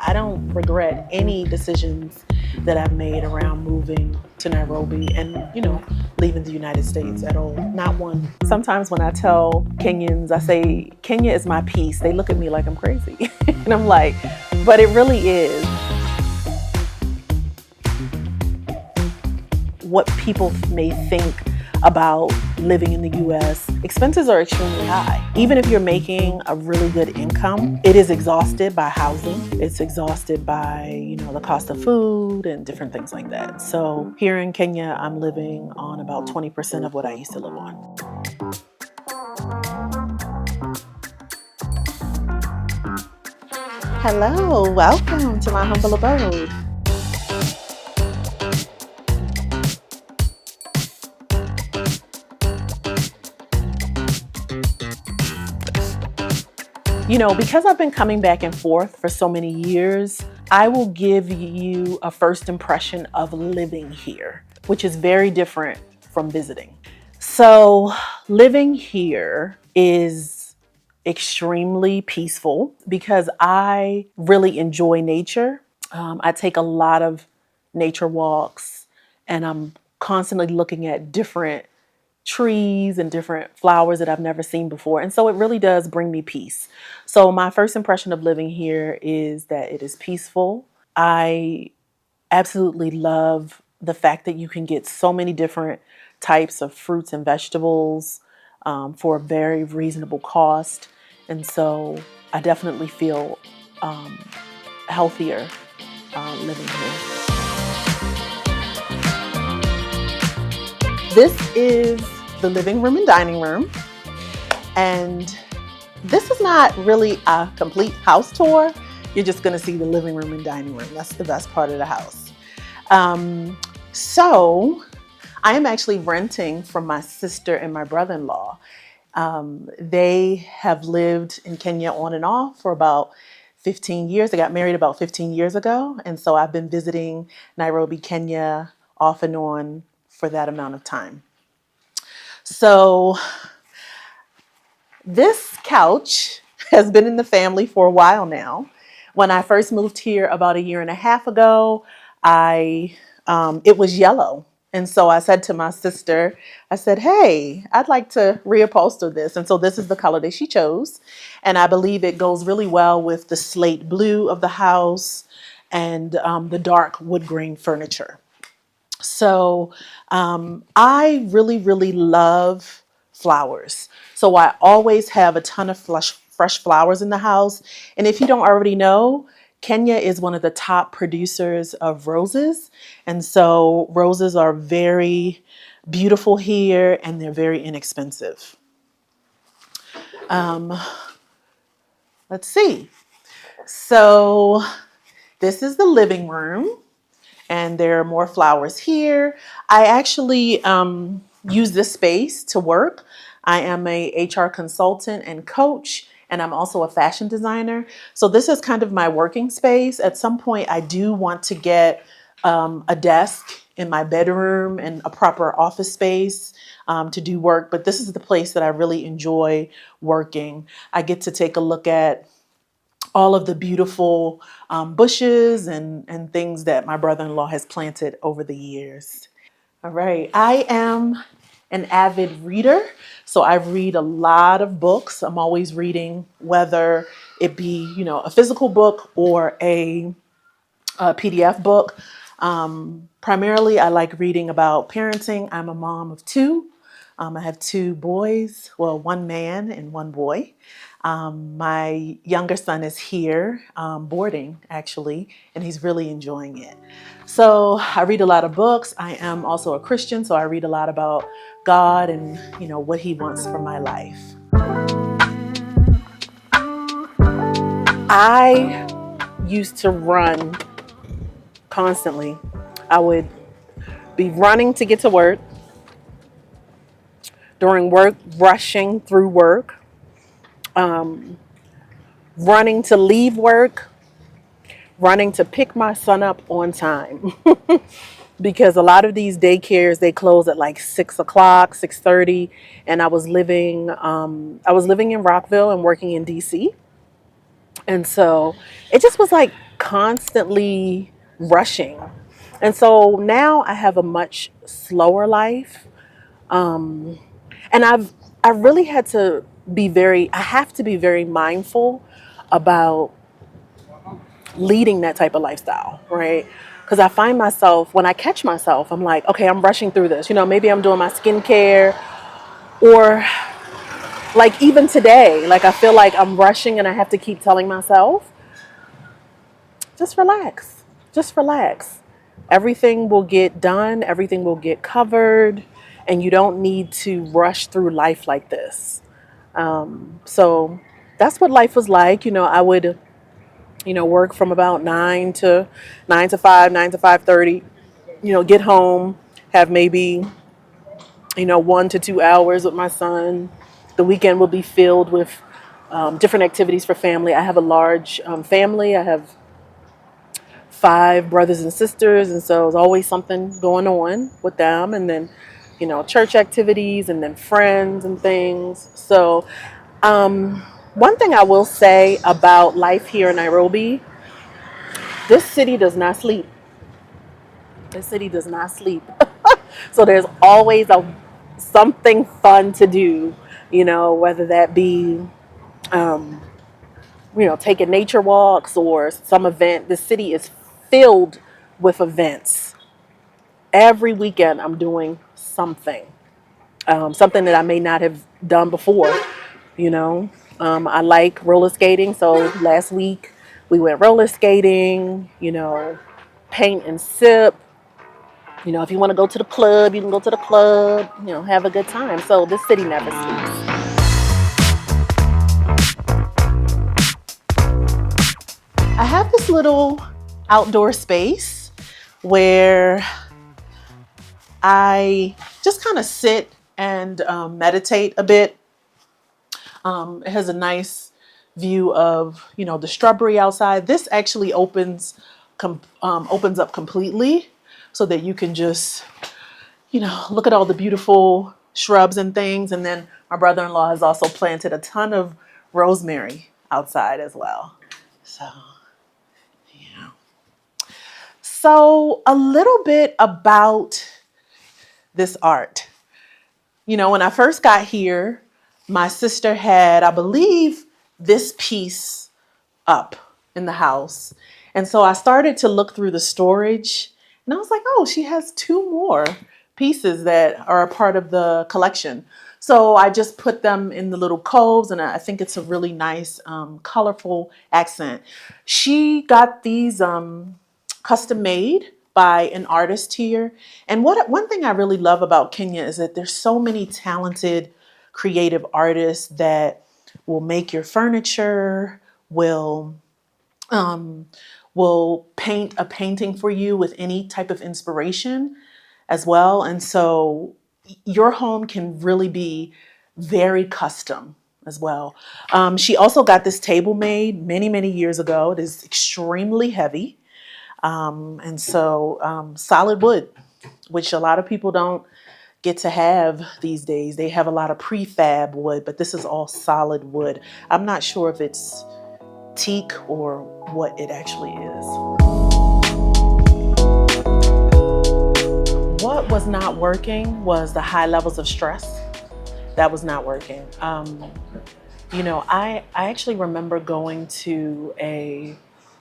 I don't regret any decisions that I've made around moving to Nairobi and, leaving the United States at all. Not one. Sometimes when I tell Kenyans, I say, Kenya is my peace, they look at me like I'm crazy. And I'm like, but it really is. What people may think about living in the U.S. Expenses are extremely high. Even if you're making a really good income, it is exhausted by housing. It's exhausted by, the cost of food and different things like that. So here in Kenya, I'm living on about 20% of what I used to live on. Hello, welcome to my humble abode. Because I've been coming back and forth for so many years, I will give you a first impression of living here, which is very different from visiting. So living here is extremely peaceful because I really enjoy nature. I take a lot of nature walks and I'm constantly looking at different trees and different flowers that I've never seen before. And so it really does bring me peace. So my first impression of living here is that it is peaceful. I absolutely love the fact that you can get so many different types of fruits and vegetables for a very reasonable cost. And so I definitely feel healthier living here. This is the living room and dining room. And this is not really a complete house tour. You're just gonna see the living room and dining room. That's the best part of the house. So I am actually renting from my sister and my brother-in-law. They have lived in Kenya on and off for about 15 years. They got married about 15 years ago. And so I've been visiting Nairobi, Kenya off and on for that amount of time. So this couch has been in the family for a while now. When I first moved here about 1.5 years ago, it was yellow. And so I said to my sister, I said, hey, I'd like to reupholster this. And so this is the color that she chose. And I believe it goes really well with the slate blue of the house and the dark wood grain furniture. So I really, really love flowers. So I always have a ton of fresh flowers in the house. And if you don't already know, Kenya is one of the top producers of roses. And so roses are very beautiful here and they're very inexpensive. Let's see. So this is the living room. And there are more flowers here. I actually use this space to work. I am a HR consultant and coach, and I'm also a fashion designer. So this is kind of my working space. At some point, I do want to get a desk in my bedroom and a proper office space to do work. But this is the place that I really enjoy working. I get to take a look at all of the beautiful bushes and things that my brother-in-law has planted over the years. All right, I am an avid reader, so I read a lot of books. I'm always reading, whether it be, a physical book or a PDF book. Primarily, I like reading about parenting. I'm a mom of 2. I have 2 boys, well, 1 man and 1 boy. My younger son is here boarding, actually, and he's really enjoying it. So I read a lot of books. I am also a Christian, so I read a lot about God and, what he wants for my life. I used to run constantly. I would be running to get to work, during work, rushing through work, running to leave work, running to pick my son up on time. Because a lot of these daycares, they close at like 6 o'clock, 6:30. And I was living in Rockville and working in DC. And so it just was like constantly rushing. And so now I have a much slower life. And I really had to I have to be very mindful about leading that type of lifestyle, right? Because I find myself, when I catch myself, I'm like, okay, I'm rushing through this. Maybe I'm doing my skincare, or like even today, like I feel like I'm rushing and I have to keep telling myself, just relax, just relax. Everything will get done, everything will get covered, and you don't need to rush through life like this. So that's what life was like. I would, work from about 9 to 5, 9 to 5:30. Get home, have maybe 1 to 2 hours with my son. The weekend will be filled with different activities for family. I have a large family. I have 5 brothers and sisters, and so there's always something going on with them. And then, church activities, and then friends and things. So, one thing I will say about life here in Nairobi, this city does not sleep. This city does not sleep. So there's always something fun to do, whether that be, taking nature walks or some event. The city is filled with events. Every weekend I'm doing something, something that I may not have done before, you know. I like roller skating. So last week we went roller skating, paint and sip. If you want to go to the club, you can go to the club, have a good time. So this city never sleeps. I have this little outdoor space where I just kind of sit and meditate a bit. It has a nice view of, the shrubbery outside. This actually opens up completely so that you can just, look at all the beautiful shrubs and things. And then my brother-in-law has also planted a ton of rosemary outside as well. So, yeah. So a little bit about this art. When I first got here, my sister had, I believe, this piece up in the house. And so I started to look through the storage, and I was like, oh, she has 2 more pieces that are a part of the collection. So I just put them in the little coves, and I think it's a really nice, colorful accent. She got these custom made by an artist here. And one thing I really love about Kenya is that there's so many talented, creative artists that will make your furniture, will um, will paint a painting for you with any type of inspiration as well. And so your home can really be very custom as well. She also got this table made many, many years ago. It is extremely heavy. And so solid wood, which a lot of people don't get to have these days. They have a lot of prefab wood, but this is all solid wood. I'm not sure if it's teak or what it actually is. What was not working was the high levels of stress. That was not working. I actually remember going to a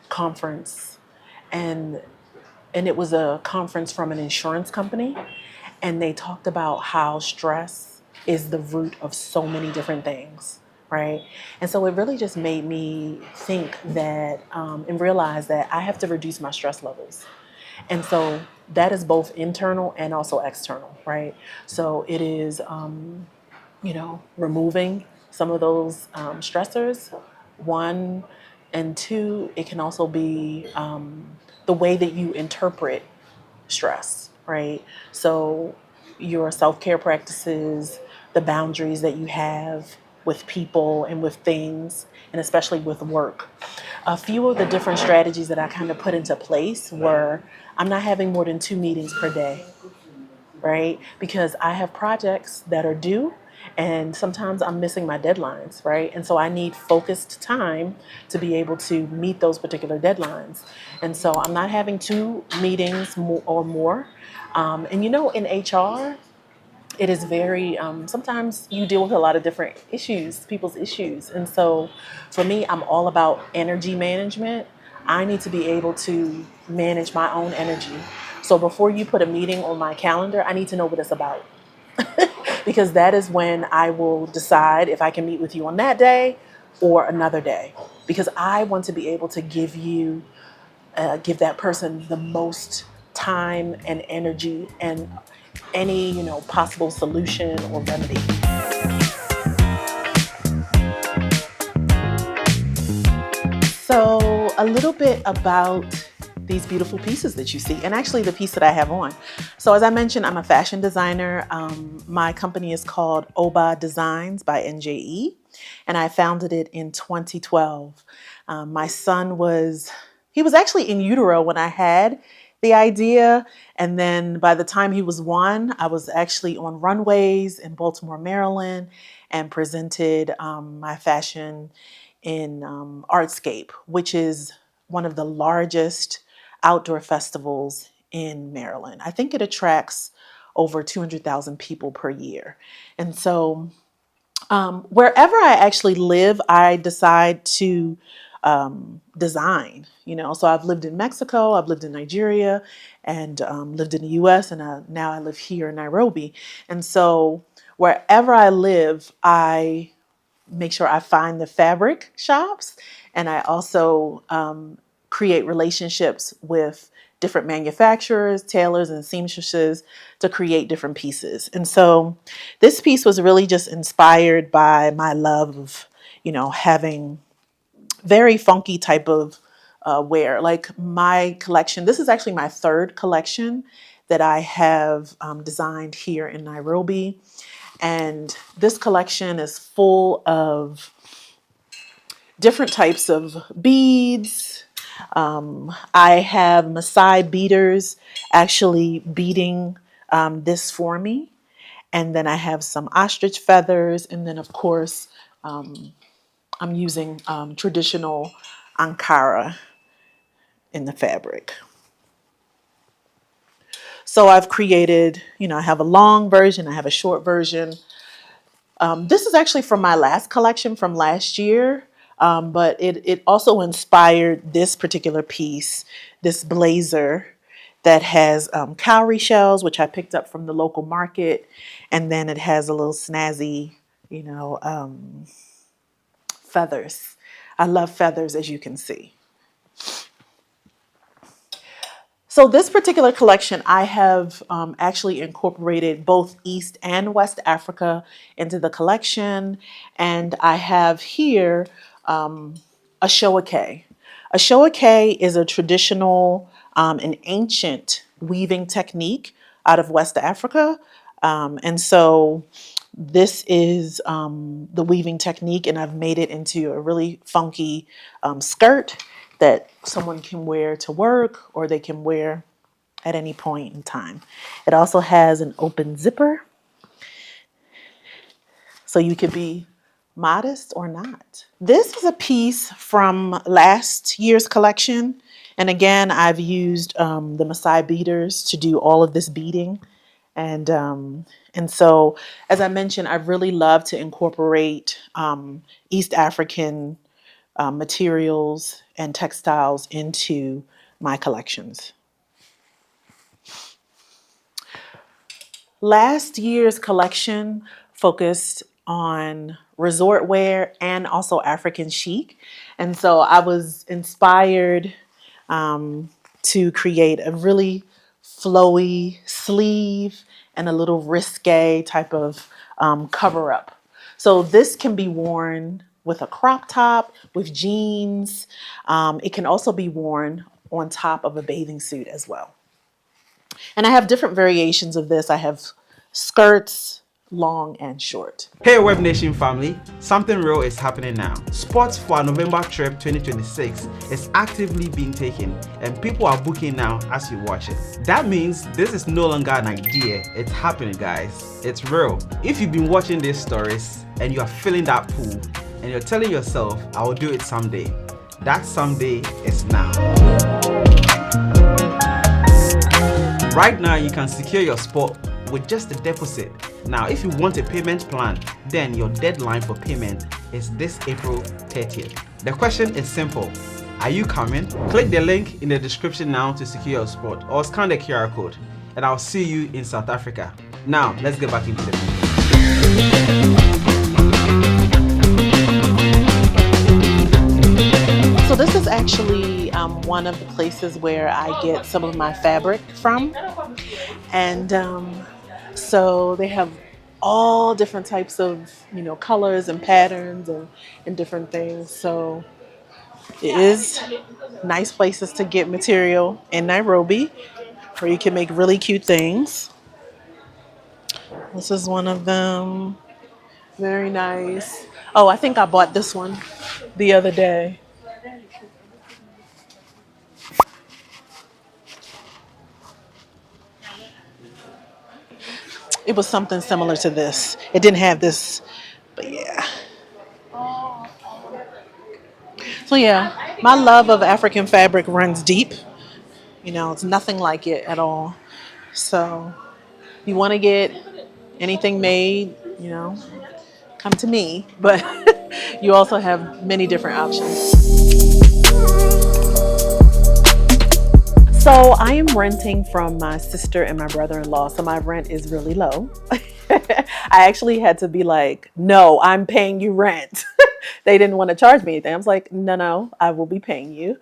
conference, and it was a conference from an insurance company, and they talked about how stress is the root of so many different things, right? And so it really just made me think that and realize that I have to reduce my stress levels. And so that is both internal and also external, right? So it is, removing some of those stressors, one, and two, it can also be the way that you interpret stress, right? So your self-care practices, the boundaries that you have with people and with things, and especially with work. A few of the different strategies that I kind of put into place were, I'm not having more than 2 meetings per day, right? Because I have projects that are due, And sometimes I'm missing my deadlines, right? And so I need focused time to be able to meet those particular deadlines. And so I'm not having two meetings or more. And in HR, it is very, sometimes you deal with a lot of different issues, people's issues. And so for me, I'm all about energy management. I need to be able to manage my own energy. So before you put a meeting on my calendar, I need to know what it's about. Because that is when I will decide if I can meet with you on that day or another day. Because I want to be able to give that person the most time and energy and any possible solution or remedy. So a little bit about these beautiful pieces that you see, and actually the piece that I have on. So as I mentioned, I'm a fashion designer. My company is called Oba Designs by NJE, and I founded it in 2012. My son he was actually in utero when I had the idea. And then by the time he was one, I was actually on runways in Baltimore, Maryland, and presented my fashion in Artscape, which is one of the largest outdoor festivals in Maryland. I think it attracts over 200,000 people per year. And so wherever I actually live, I decide to design. So I've lived in Mexico, I've lived in Nigeria, and lived in the U.S., and now I live here in Nairobi. And so wherever I live, I make sure I find the fabric shops, and I also create relationships with different manufacturers, tailors, and seamstresses to create different pieces. And so this piece was really just inspired by my love of, having very funky type of wear. Like my collection, this is actually my third collection that I have designed here in Nairobi. And this collection is full of different types of beads. I have Maasai beaters actually beading this for me. And then I have some ostrich feathers. And then, of course, I'm using traditional Ankara in the fabric. So I've created, I have a long version, I have a short version. This is actually from my last collection from last year, but it also inspired this particular piece, this blazer that has cowrie shells, which I picked up from the local market, and then it has a little snazzy, you know, um, feathers. I love feathers, as you can see. So this particular collection, I have actually incorporated both East and West Africa into the collection. And I have here a shoake. A shoake is a traditional and ancient weaving technique out of West Africa. And so this is the weaving technique, and I've made it into a really funky skirt that someone can wear to work or they can wear at any point in time. It also has an open zipper, so you could be modest or not. This is a piece from last year's collection. And again, I've used the Maasai beaders to do all of this beading. And so, as I mentioned, I really love to incorporate East African materials and textiles into my collections. Last year's collection focused on resort wear and also African chic. And so I was inspired to create a really flowy sleeve and a little risque type of cover up. So this can be worn with a crop top, with jeans. It can also be worn on top of a bathing suit as well. And I have different variations of this. I have skirts long and short. Hey Web Nation family, something real is happening now. Spots for our November trip 2026 is actively being taken and people are booking now as you watch it. That means this is no longer an idea, it's happening guys. It's real. If you've been watching these stories and you are feeling that pull and you're telling yourself, I will do it someday, that someday is now. Right now you can secure your spot with just a deposit. Now, if you want a payment plan, then your deadline for payment is this April 30th. The question is simple. Are you coming? Click the link in the description now to secure your spot or scan the QR code and I'll see you in South Africa. Now, let's get back into the video. So this is actually one of the places where I get some of my fabric from. And so they have all different types of, colors and patterns and different things. So it is nice places to get material in Nairobi where you can make really cute things. This is one of them. Very nice. Oh, I think I bought this one the other day. It was something similar to this. It didn't have this, but yeah. So yeah, my love of African fabric runs deep. It's nothing like it at all. So if you want to get anything made, come to me. But you also have many different options. So I am renting from my sister and my brother-in-law. So my rent is really low. I actually had to be like, no, I'm paying you rent. They didn't want to charge me anything. I was like, no, I will be paying you.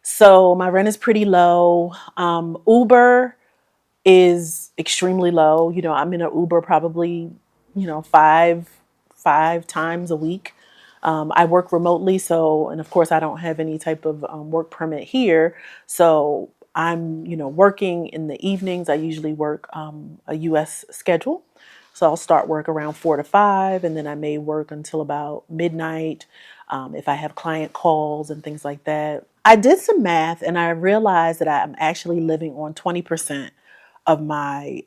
So my rent is pretty low. Uber is extremely low. I'm in an Uber probably, five times a week. I work remotely, and of course I don't have any type of work permit here. So I'm, working in the evenings. I usually work a U.S. schedule. So I'll start work around 4 to 5, and then I may work until about midnight if I have client calls and things like that. I did some math, and I realized that I'm actually living on 20% of my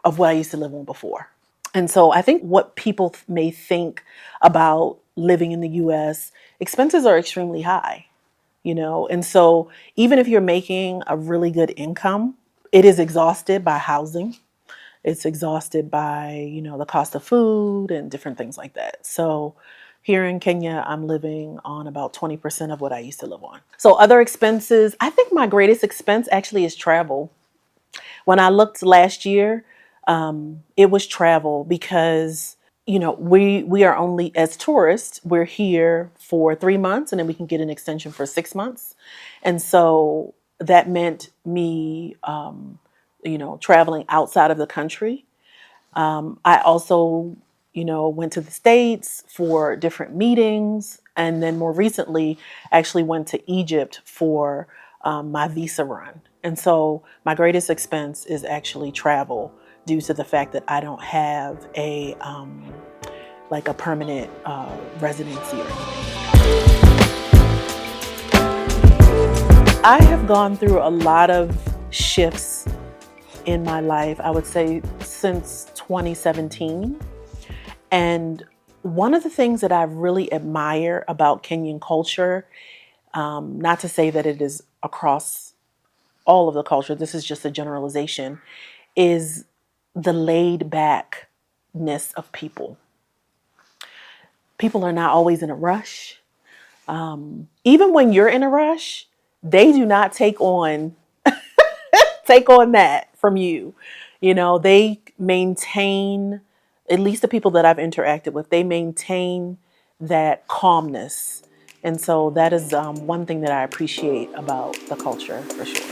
of what I used to live on before. And so I think what people may think about living in the US, expenses are extremely high, And so even if you're making a really good income, it is exhausted by housing. It's exhausted by, the cost of food and different things like that. So here in Kenya, I'm living on about 20% of what I used to live on. So other expenses, I think my greatest expense actually is travel. When I looked last year, it was travel because, we are only, as tourists, we're here for 3 months and then we can get an extension for 6 months. And so that meant me, traveling outside of the country. I also, went to the States for different meetings. And then more recently, actually went to Egypt for my visa run. And so my greatest expense is actually travel due to the fact that I don't have a permanent residency or anything. I have gone through a lot of shifts in my life, I would say since 2017. And one of the things that I really admire about Kenyan culture, not to say that it is across all of the culture, this is just a generalization, is the laid backness of people. People are not always in a rush. Even when you're in a rush, they do not take on that from you. They maintain, at least the people that I've interacted with, they maintain that calmness. And so that is one thing that I appreciate about the culture for sure.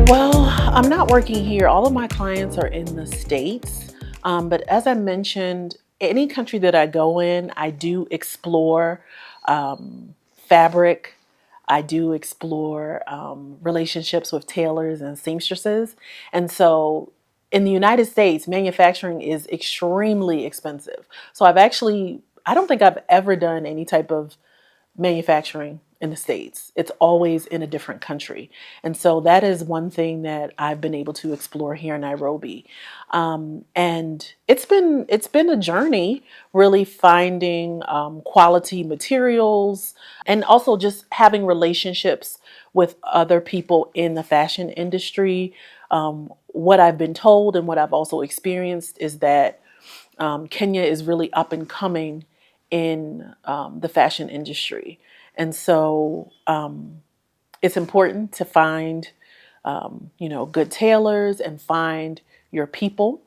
Well, I'm not working here. All of my clients are in the States. But as I mentioned, any country that I go in, I do explore fabric. I do explore relationships with tailors and seamstresses. And so in the United States, manufacturing is extremely expensive. So I don't think I've ever done any type of manufacturing in the States. It's always in a different country. And so that is one thing that I've been able to explore here in Nairobi. And it's been a journey, really finding quality materials and also just having relationships with other people in the fashion industry. What I've been told and what I've also experienced is that Kenya is really up and coming in the fashion industry. And so it's important to find, good tailors and find your people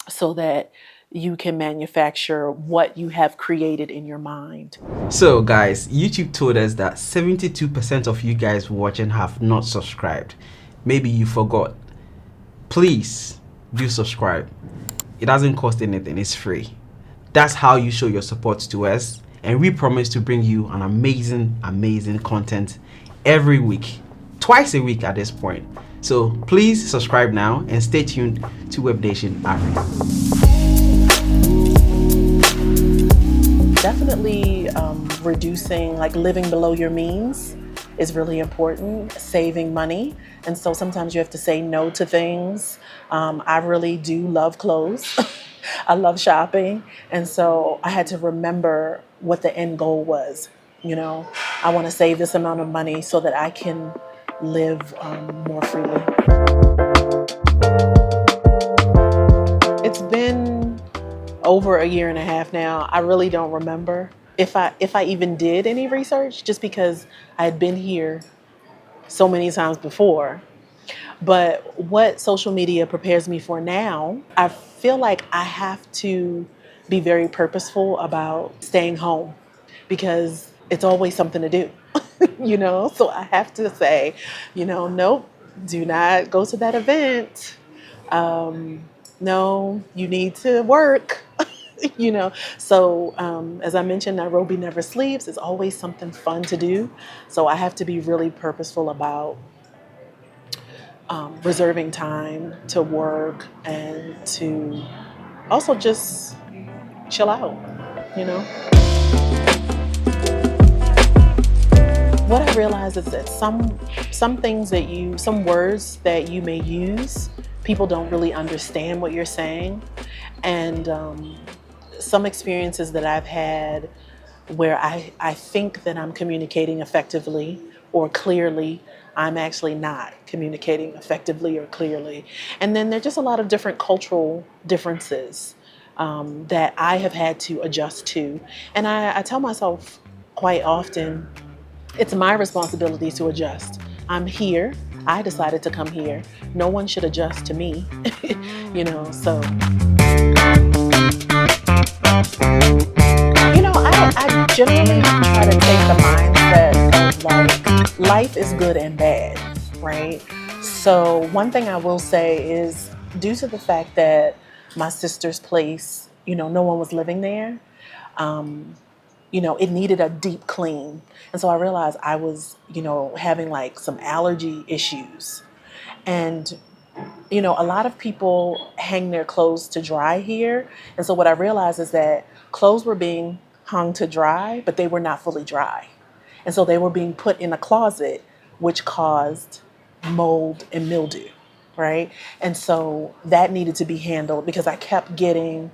so that you can manufacture what you have created in your mind. So guys, YouTube told us that 72% of you guys watching have not subscribed. Maybe you forgot. Please do subscribe. It doesn't cost anything, it's free. That's how you show your support to us, and we promise to bring you an amazing content every week, twice a week at this point. So please subscribe now and stay tuned to Web Nation Africa. Definitely reducing, like living below your means is really important, saving money. And so sometimes you have to say no to things. I really do love clothes. I love shopping. And so I had to remember what the end goal was. I want to save this amount of money so that I can live more freely. It's been over a year and a half now. I really don't remember if I even did any research, just because I had been here so many times before. But what social media prepares me for now, I feel like I have to be very purposeful about staying home because it's always something to do, So I have to say, nope, do not go to that event. No, you need to work. So as I mentioned, Nairobi never sleeps. It's always something fun to do. So I have to be really purposeful about reserving time to work and to also just chill out, you know. What I realize is that some words that you may use, people don't really understand what you're saying, and some experiences that I've had where I think that I'm communicating effectively or clearly, I'm actually not communicating effectively or clearly. And then there's just a lot of different cultural differences that I have had to adjust to. And I tell myself quite often, it's my responsibility to adjust. I'm here. I decided to come here. No one should adjust to me, so. I generally try to take the mindset of like life is good and bad, right? So one thing I will say is due to the fact that my sister's place, no one was living there, it needed a deep clean. And so I realized I was, having like some allergy issues. And a lot of people hang their clothes to dry here. And so what I realized is that clothes were being hung to dry, but they were not fully dry. And so they were being put in a closet, which caused mold and mildew, right? And so that needed to be handled because I kept getting,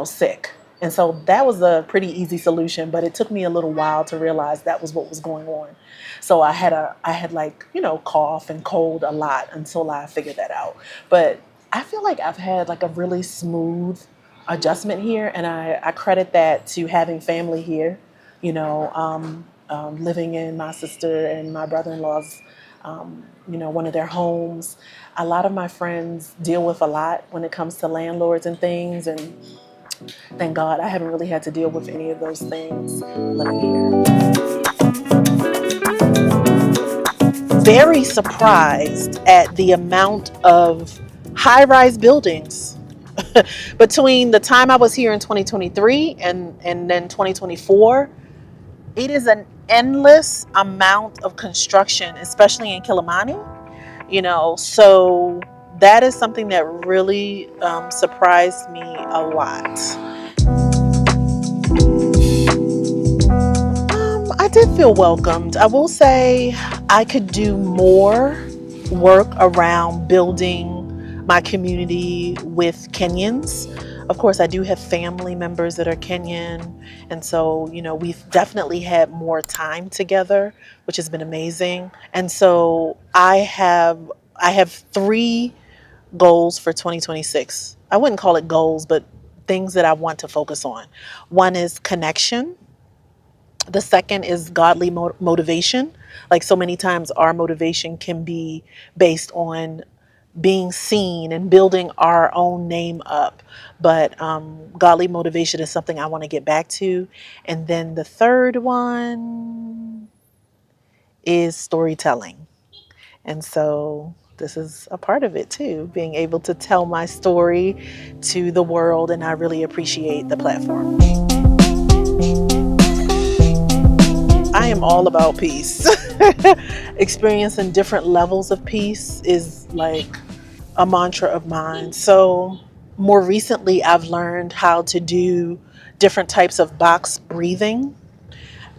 sick. And so that was a pretty easy solution, but it took me a little while to realize that was what was going on. So I had like, cough and cold a lot until I figured that out. But I feel like I've had like a really smooth adjustment here, and I credit that to having family here, living in my sister and my brother-in-law's, one of their homes. A lot of my friends deal with a lot when it comes to landlords and things, and thank God I haven't really had to deal with any of those things living here. Very surprised at the amount of high-rise buildings. Between the time I was here in 2023 and then 2024, it is an endless amount of construction, especially in Kilimani, so that is something that really surprised me a lot. I did feel welcomed. I will say I could do more work around building my community with Kenyans. Of course, I do have family members that are Kenyan. And so, we've definitely had more time together, which has been amazing. And so I have three goals for 2026. I wouldn't call it goals, but things that I want to focus on. One is connection. The second is godly motivation. Like so many times, our motivation can be based on being seen and building our own name up. But godly motivation is something I want to get back to. And then the third one is storytelling. And so this is a part of it too, being able to tell my story to the world. And I really appreciate the platform. I am all about peace. Experiencing different levels of peace is like a mantra of mine. So, more recently, I've learned how to do different types of box breathing.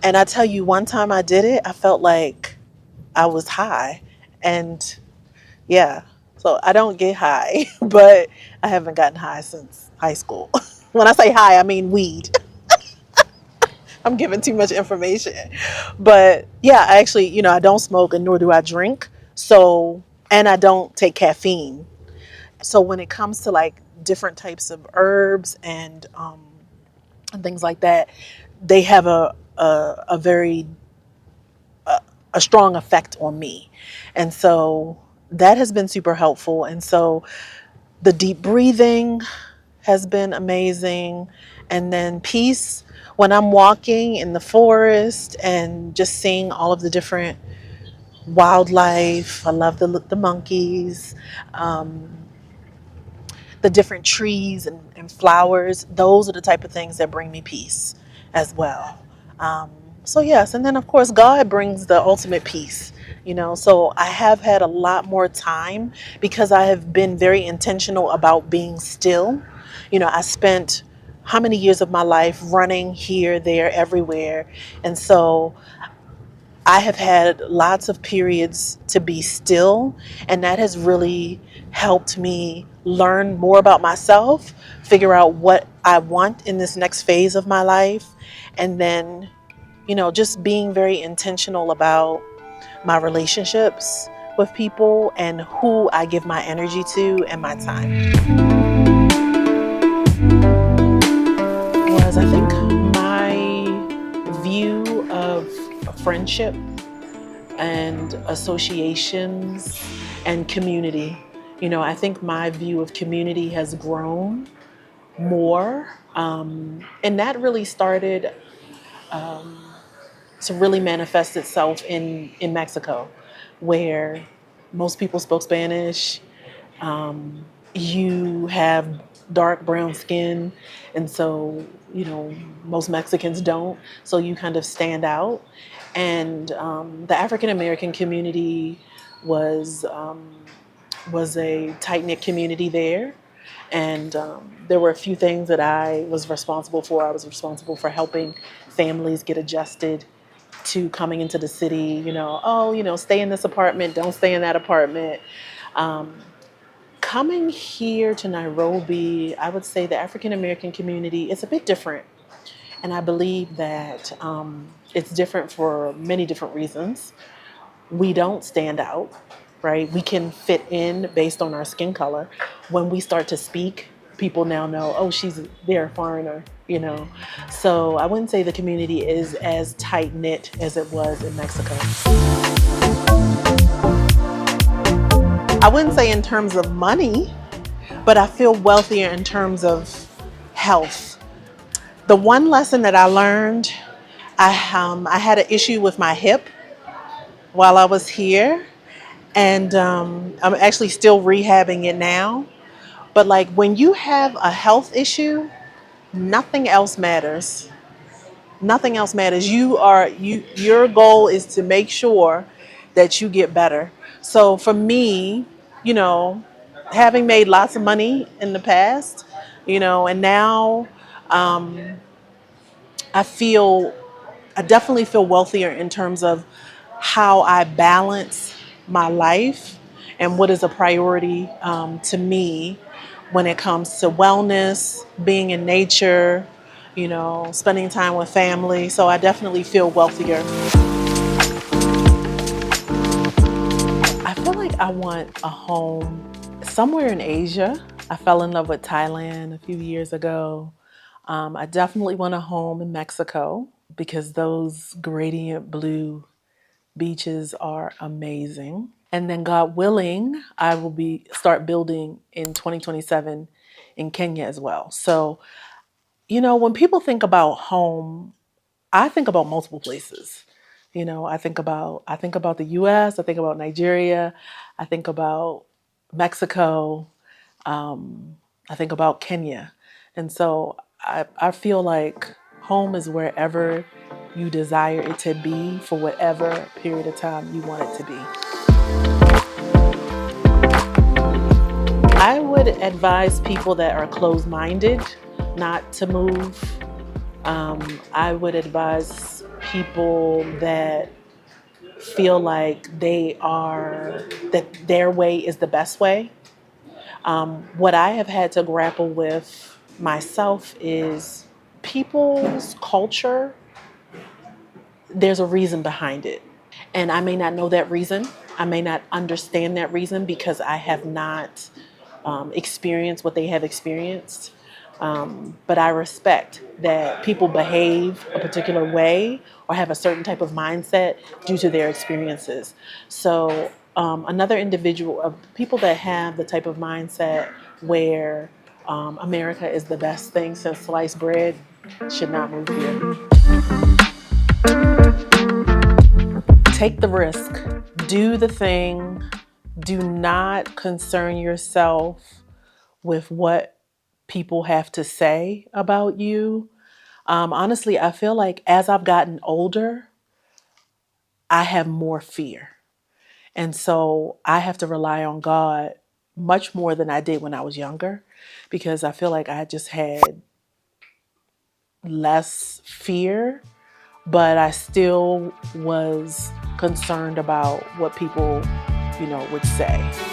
And I tell you, one time I did it, I felt like I was high. And yeah, so I don't get high, but I haven't gotten high since high school. When I say high, I mean weed. I'm giving too much information. But yeah, I actually, I don't smoke and nor do I drink. So, and I don't take caffeine. So when it comes to like different types of herbs and things like that, they have a very a strong effect on me. And so that has been super helpful. And so the deep breathing has been amazing. And then peace when I'm walking in the forest and just seeing all of the different wildlife. I love the monkeys, um, the different trees and flowers. Those are the type of things that bring me peace as well. Um, so, yes. And then, of course, God brings the ultimate peace. So I have had a lot more time because I have been very intentional about being still. I spent how many years of my life running here, there, everywhere. And so I have had lots of periods to be still, and that has really helped me learn more about myself, figure out what I want in this next phase of my life, and then, just being very intentional about my relationships with people and who I give my energy to and my time. Was I think my view of friendship and associations and community. I think my view of community has grown more. And that really started to really manifest itself in Mexico, where most people spoke Spanish. You have dark brown skin, and so most Mexicans don't, so you kind of stand out. And the African American community was was a tight knit community there, and there were a few things that I was responsible for. I was responsible for helping families get adjusted to coming into the city. Stay in this apartment, don't stay in that apartment. Um, Coming here to Nairobi, I would say the African American community is a bit different. And I believe that it's different for many different reasons. We don't stand out, right? We can fit in based on our skin color. When we start to speak, people now know, oh, they're a foreigner. So I wouldn't say the community is as tight knit as it was in Mexico. I wouldn't say in terms of money, but I feel wealthier in terms of health. The one lesson that I learned, I had an issue with my hip while I was here, and I'm actually still rehabbing it now. But when you have a health issue, nothing else matters. Nothing else matters. Your goal is to make sure that you get better. So for me, you know, having made lots of money in the past, and now I feel I definitely feel wealthier in terms of how I balance my life and what is a priority to me when it comes to wellness, being in nature, spending time with family. So I definitely feel wealthier. I feel like I want a home somewhere in Asia. I fell in love with Thailand a few years ago. I definitely want a home in Mexico because those gradient blue beaches are amazing. And then God willing, I will be start building in 2027 in Kenya as well. So, when people think about home, I think about multiple places. I think about the US, I think about Nigeria, I think about Mexico, I think about Kenya. And so I feel like home is wherever you desire it to be for whatever period of time you want it to be. I would advise people that are closed minded not to move. I would advise people that feel like that their way is the best way. What I have had to grapple with myself is people's culture, there's a reason behind it. And I may not know that reason. I may not understand that reason because I have not experienced what they have experienced. But I respect that people behave a particular way or have a certain type of mindset due to their experiences. So, another individual, people that have the type of mindset where America is the best thing since sliced bread should not move here. Take the risk, do the thing, do not concern yourself with what people have to say about you. Honestly, I feel like as I've gotten older, I have more fear. And so I have to rely on God much more than I did when I was younger because I feel like I just had less fear, but I still was concerned about what people, would say.